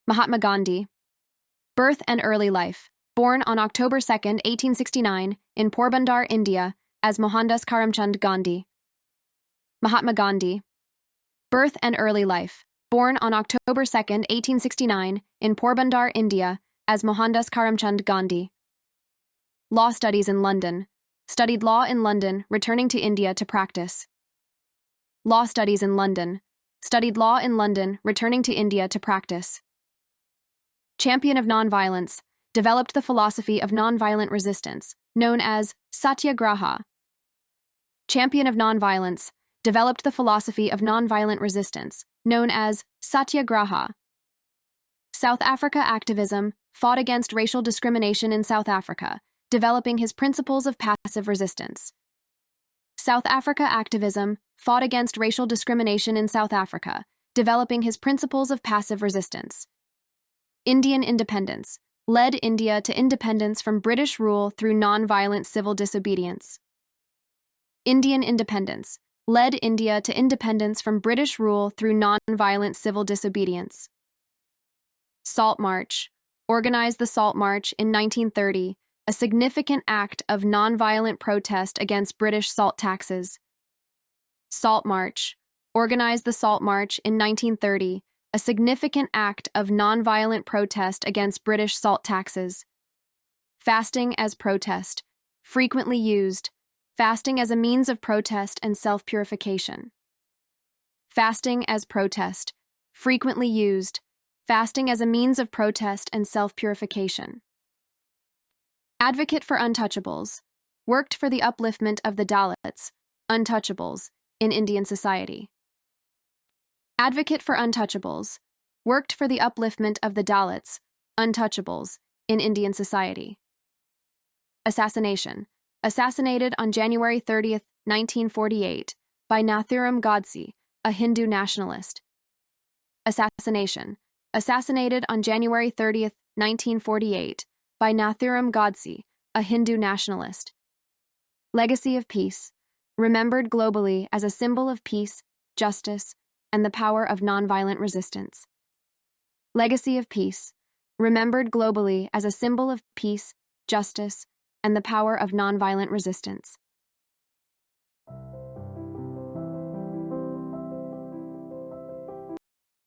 Mahatma Gandhi. Birth and early life. Born on October 2, 1869, in Porbandar, India, as Mohandas Karamchand Gandhi. Mahatma Gandhi. Birth and early life. Born on October 2, 1869, in Porbandar, India, as Mohandas Karamchand Gandhi. Law studies in London. Studied law in London, returning to India to practice. Law studies in London. Studied law in London, returning to India to practice. Champion of nonviolence. Developed the philosophy of nonviolent resistance, known as satyagraha. Champion of nonviolence. Developed the philosophy of nonviolent resistance, known as satyagraha. South Africa activism. Fought against racial discrimination in South Africa, developing his principles of passive resistance. South Africa activism. Fought against racial discrimination in South Africa, developing his principles of passive resistance. Indian independence. Led India to independence from British rule through nonviolent civil disobedience. Indian independence. Led India to independence from British rule through nonviolent civil disobedience. Salt March. Organized the Salt March in 1930, a significant act of nonviolent protest against British salt taxes. Salt March. Organized the Salt March in 1930, a significant act of nonviolent protest against British salt taxes. Fasting as protest. Frequently used. Fasting as a means of protest and self-purification. Fasting as protest. Frequently used. Fasting as a means of protest and self-purification. Advocate for untouchables. Worked for the upliftment of the Dalits, untouchables, in Indian society. Advocate for untouchables. Worked for the upliftment of the Dalits, untouchables, in Indian society. Assassination. Assassinated on January 30, 1948, by Nathuram Godse, a Hindu nationalist. Assassination. Assassinated on January 30, 1948, by Nathuram Godse, a Hindu nationalist. Legacy of peace. Remembered globally as a symbol of peace, justice, and the power of nonviolent resistance. Legacy of peace. Remembered globally as a symbol of peace, justice, and the power of nonviolent resistance.